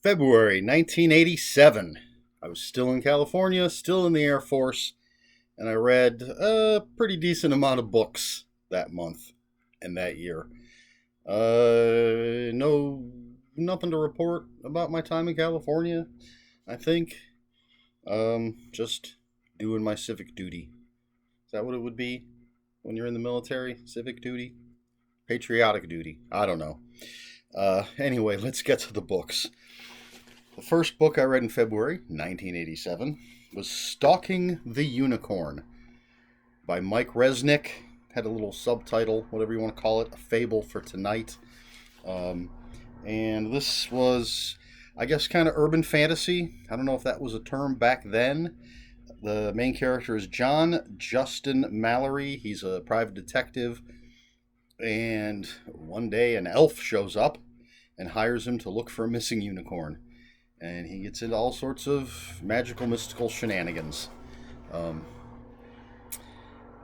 February 1987. I was still in California, still in the Air Force, and I read a pretty decent amount of books that month and that year. No, nothing to report about my time in California. I think just doing my civic duty. Is that what it would be when you're in the military? Civic duty, patriotic duty. I don't know. Anyway, let's get to the books. The first book I read in February 1987 was Stalking the Unicorn by Mike Resnick. Had a little subtitle, whatever you want to call it, A Fable for Tonight. And this was, I guess, kind of urban fantasy. I don't know if that was a term back then. The main character is John Justin Mallory. He's a private detective. And one day an elf shows up and hires him to look for a missing unicorn. And he gets into all sorts of magical, mystical shenanigans.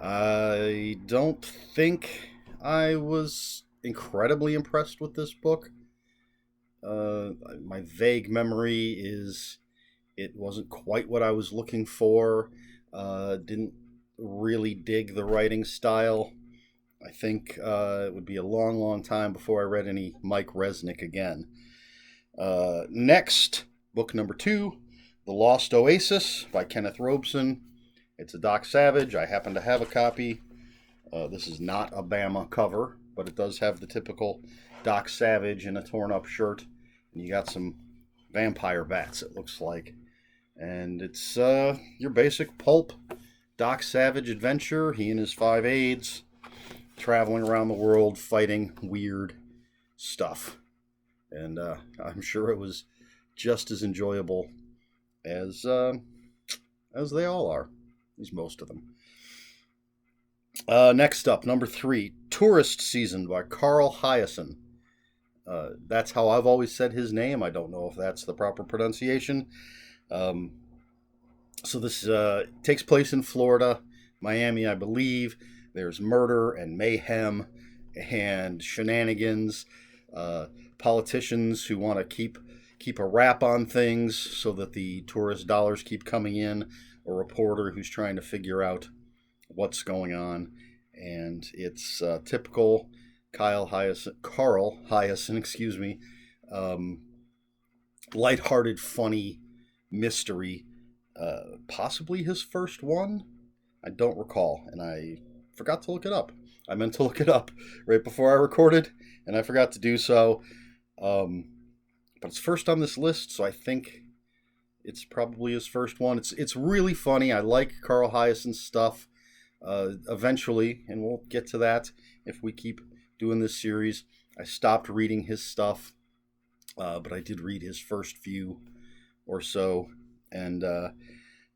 I don't think I was incredibly impressed with this book. My vague memory is it wasn't quite what I was looking for. Didn't really dig the writing style. I think it would be a long, long time before I read any Mike Resnick again. Next, book number 2, The Lost Oasis by Kenneth Robeson. It's a Doc Savage. I happen to have a copy. This is not a Bama cover, but it does have the typical Doc Savage in a torn-up shirt. And you got some vampire bats, it looks like. And it's your basic pulp Doc Savage adventure. He and his 5 aides traveling around the world fighting weird stuff. And I'm sure it was just as enjoyable as they all are. At least most of them. Next up, number 3, Tourist Season by Carl Hyacin. That's how I've always said his name. I don't know if that's the proper pronunciation. So this takes place in Florida, Miami, I believe. There's murder and mayhem and shenanigans. Politicians who want to keep a wrap on things so that the tourist dollars keep coming in. A reporter who's trying to figure out what's going on. And it's typical Carl Hyacin, lighthearted, funny mystery. Possibly his first one? I don't recall, and I forgot to look it up. I meant to look it up right before I recorded, and I forgot to do so. But it's first on this list, so I think it's probably his first one. It's really funny. I like Carl Hyacin's stuff. Eventually, and we'll get to that if we keep doing this series. I stopped reading his stuff, but I did read his first few or so, and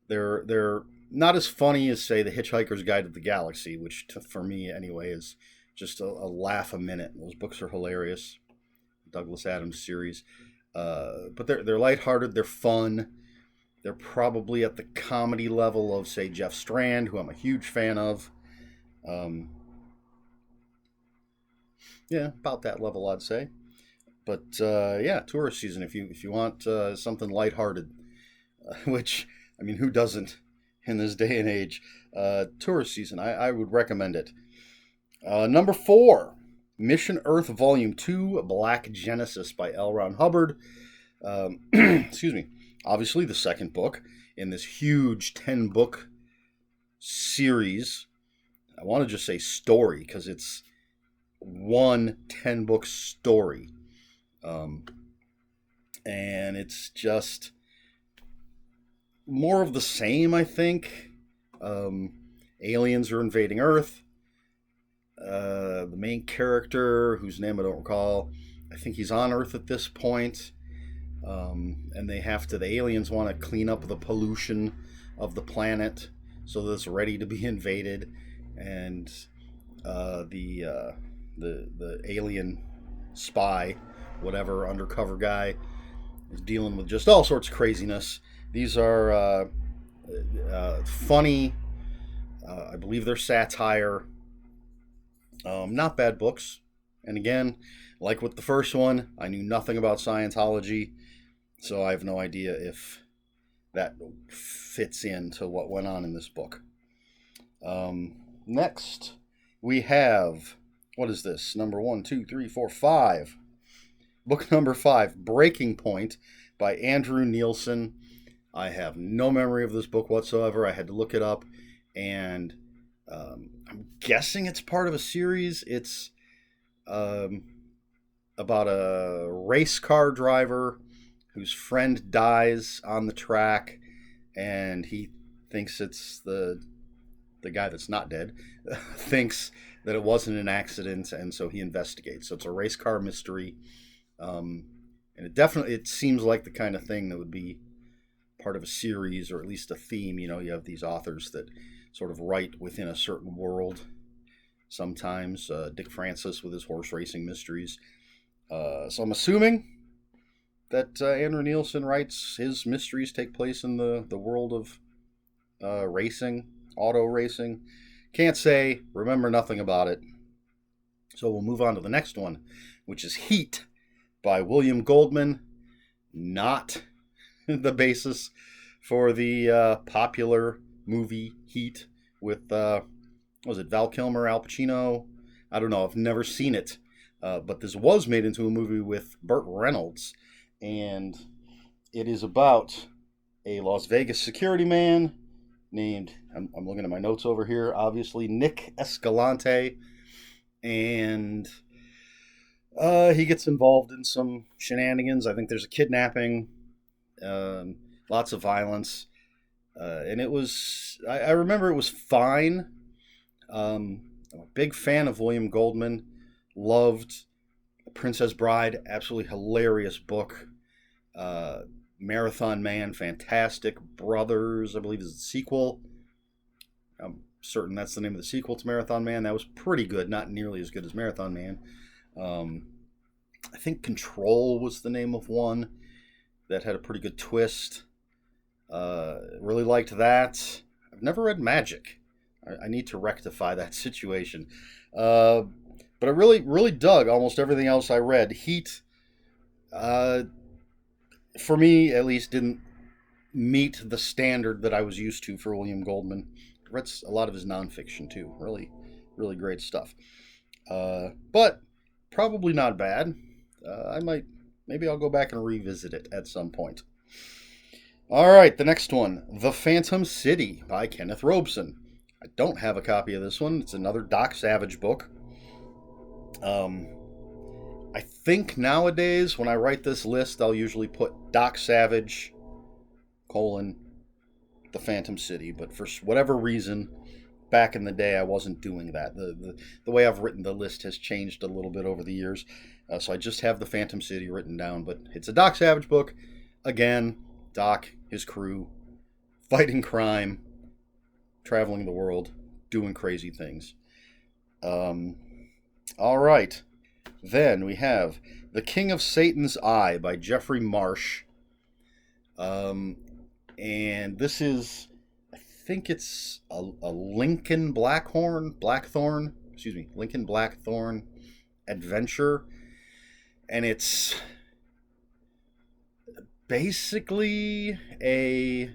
they're not as funny as, say, The Hitchhiker's Guide to the Galaxy, which for me anyway is just a laugh a minute. Those books are hilarious. Douglas Adams series, but they're lighthearted. They're fun. They're probably at the comedy level of, say, Jeff Strand, who I'm a huge fan of. Yeah, about that level, I'd say. But yeah, Tourist Season. If you want something lighthearted, which, I mean, who doesn't in this day and age? Tourist Season. I would recommend it. Number 4, Mission Earth Volume 2, Black Genesis by L. Ron Hubbard. Excuse me. Obviously, the second book in this huge 10-book series. I want to just say story because it's one 10-book story. And it's just more of the same, I think. Aliens are invading Earth. The main character, whose name I don't recall, I think he's on Earth at this point. And the aliens want to clean up the pollution of the planet so that it's ready to be invaded. And the alien spy, whatever, undercover guy, is dealing with just all sorts of craziness. These are funny. I believe they're satire. Not bad books. And again, like with the first one, I knew nothing about Scientology. So I have no idea if that fits into what went on in this book. Next, we have, what is this? Number 1, 2, 3, 4, 5. Book number 5, Breaking Point by Andrew Nielsen. I have no memory of this book whatsoever. I had to look it up, and I'm guessing it's part of a series. It's about a race car driver whose friend dies on the track, and he thinks it's the guy that's not dead thinks that it wasn't an accident, and so he investigates. So it's a race car mystery, and it seems like the kind of thing that would be part of a series, or at least a theme. You know, you have these authors that sort of write within a certain world. Sometimes Dick Francis with his horse racing mysteries. So I'm assuming that Andrew Nielsen writes his mysteries take place in the world of racing, auto racing. Can't say, remember nothing about it. So we'll move on to the next one, which is Heat by William Goldman. Not the basis for the popular movie Heat with, was it Val Kilmer, Al Pacino? I don't know, I've never seen it. But this was made into a movie with Burt Reynolds. And it is about a Las Vegas security man named, I'm looking at my notes over here, obviously, Nick Escalante. And he gets involved in some shenanigans. I think there's a kidnapping, lots of violence. And it was, I remember it was fine. I'm a big fan of William Goldman. Loved Princess Bride, absolutely hilarious book. Marathon Man, fantastic. Brothers, I believe, is the sequel. I'm certain that's the name of the sequel to Marathon Man. That was pretty good, not nearly as good as Marathon Man. I think Control was the name of one that had a pretty good twist. Really liked that. I've never read Magic. I need to rectify that situation. But I really, really dug almost everything else I read. Heat, for me at least, didn't meet the standard that I was used to for William Goldman. I read a lot of his nonfiction too. Really, really great stuff. But probably not bad. Maybe I'll go back and revisit it at some point. All right, the next one, The Phantom City by Kenneth Robeson. I don't have a copy of this one. It's another Doc Savage book. I think nowadays when I write this list, I'll usually put Doc Savage, The Phantom City. But for whatever reason, back in the day, I wasn't doing that. The way I've written the list has changed a little bit over the years. So I just have The Phantom City written down. But it's a Doc Savage book. Again, Doc, his crew, fighting crime, traveling the world, doing crazy things. All right. Then we have The King of Satan's Eye by Jeffrey Marsh. And this is, I think it's a Lincoln Blackthorn adventure. And it's basically a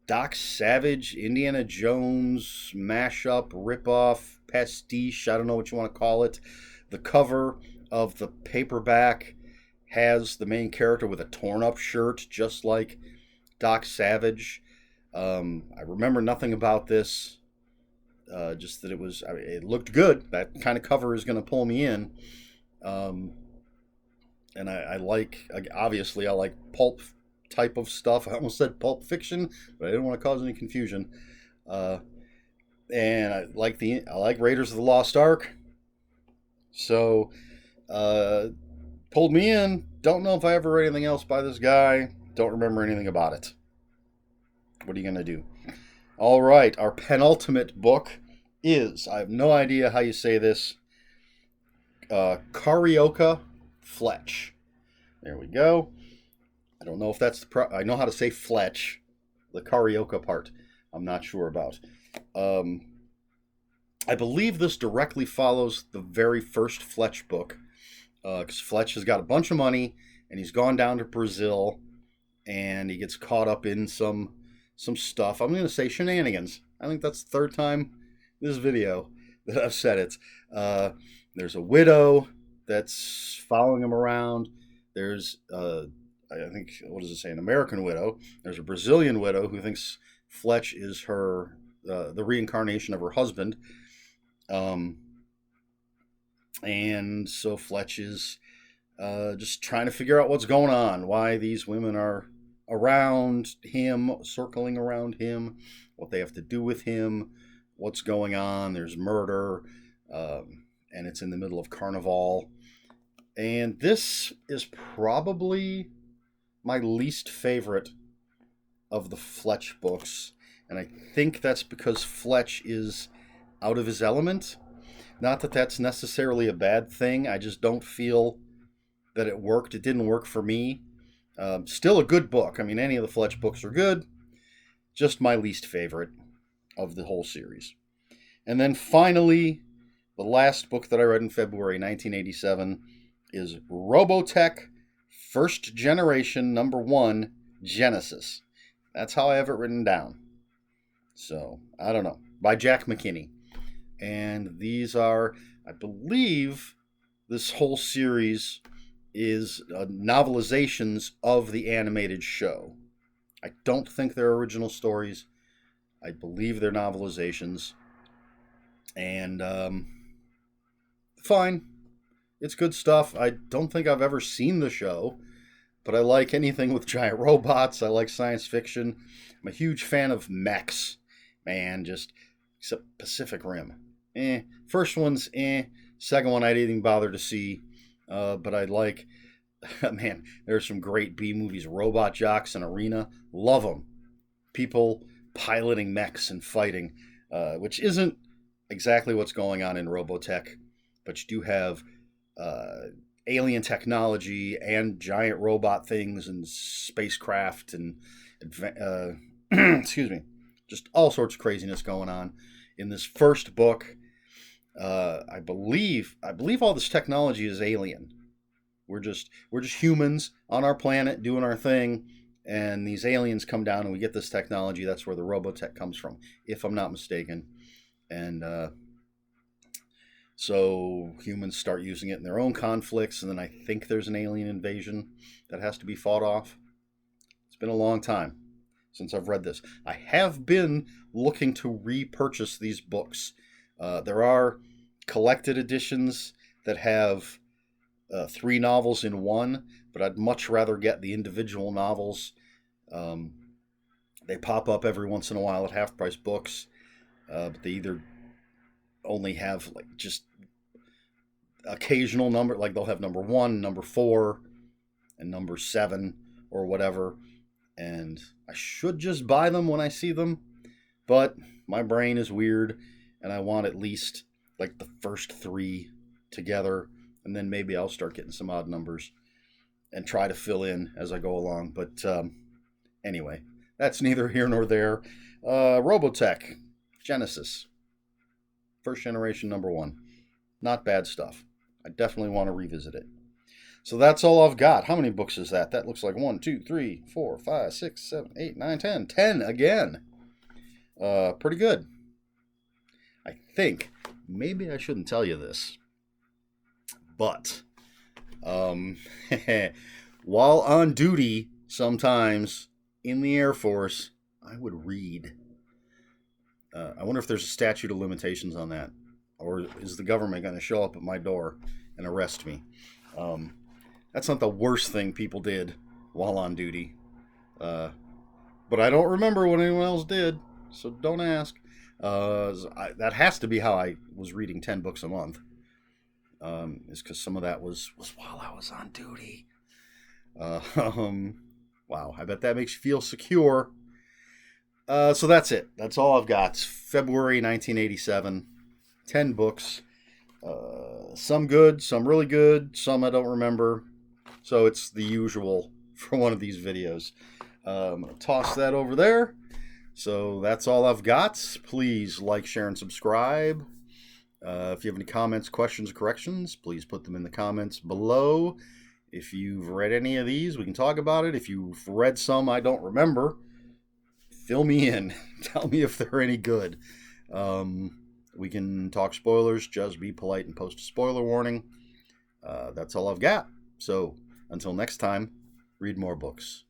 Doc Savage, Indiana Jones mashup, ripoff, pastiche, I don't know what you want to call it. The cover of the paperback has the main character with a torn up shirt, just like Doc Savage. I remember nothing about this, just that it looked good. That kind of cover is going to pull me in. And I like pulp type of stuff. I almost said Pulp Fiction, but I didn't want to cause any confusion. And I like Raiders of the Lost Ark. So, pulled me in. Don't know if I ever read anything else by this guy. Don't remember anything about it. What are you going to do? All right, our penultimate book is, I have no idea how you say this, Carioca Fletch. There we go. I don't know if that's I know how to say Fletch. The Carioca part, I'm not sure about. I believe this directly follows the very first Fletch book, because Fletch has got a bunch of money and he's gone down to Brazil, and he gets caught up in some stuff. I'm going to say shenanigans. I think that's the third time this video that I've said it. There's a widow that's following him around. There's, I think, what does it say? An American widow. There's a Brazilian widow who thinks Fletch is her, the reincarnation of her husband. And so Fletch is just trying to figure out what's going on, why these women are around him, circling around him, what they have to do with him, what's going on. There's murder, and it's in the middle of Carnival. And this is probably my least favorite of the Fletch books. And I think that's because Fletch is out of his element. Not that that's necessarily a bad thing. I just don't feel that it worked. It didn't work for me. Still a good book. I mean, any of the Fletch books are good. Just my least favorite of the whole series. And then finally, the last book that I read in February 1987 is Robotech, First Generation, #1, Genesis. That's how I have it written down. So, I don't know. By Jack McKinney. And these are, I believe, this whole series is novelizations of the animated show. I don't think they're original stories. I believe they're novelizations. And, fine. It's good stuff. I don't think I've ever seen the show, but I like anything with giant robots. I like science fiction. I'm a huge fan of mechs. Man, just, except Pacific Rim. First one's Second one I didn't even bother to see. But I like, man, there's some great B movies. Robot Jocks and Arena. Love them. People piloting mechs and fighting, which isn't exactly what's going on in Robotech, but you do have alien technology and giant robot things and spacecraft and excuse me, just all sorts of craziness going on in this first book. I believe all this technology is alien. We're just humans on our planet doing our thing, and these aliens come down and we get this technology. That's where the Robotech comes from, if I'm not mistaken. And so humans start using it in their own conflicts, and then I think there's an alien invasion that has to be fought off. It's been a long time since I've read this. I have been looking to repurchase these books. There are collected editions that have 3 novels in one, but I'd much rather get the individual novels. They pop up every once in a while at half-price books, but they either only have like just occasional number, like they'll have number 1, number 4, and number 7 or whatever, and I should just buy them when I see them, but my brain is weird and I want at least like the first 3 together, and then maybe I'll start getting some odd numbers and try to fill in as I go along. But anyway, that's neither here nor there. Robotech, Genesis, First Generation, #1. Not bad stuff. I definitely want to revisit it. So that's all I've got. How many books is that? That looks like 1, 2, 3, 4, 5, 6, 7, 8, 9, 10. 10 again. Pretty good. I think maybe I shouldn't tell you this, but while on duty sometimes in the Air Force, I would read. I wonder if there's a statute of limitations on that, or is the government going to show up at my door and arrest me? That's not the worst thing people did while on duty, but I don't remember what anyone else did, so don't ask. That has to be how I was reading 10 books a month. Is because some of that was while I was on duty. Wow, I bet that makes you feel secure. So that's it. That's all I've got. It's February 1987. 10 books. Some good, some really good, some I don't remember. So it's the usual for one of these videos. I'm going to toss that over there. So that's all I've got. Please like, share, and subscribe. If you have any comments, questions, or corrections, please put them in the comments below. If you've read any of these, we can talk about it. If you've read some I don't remember, fill me in. Tell me if they're any good. We can talk spoilers. Just be polite and post a spoiler warning. That's all I've got. So, until next time, read more books.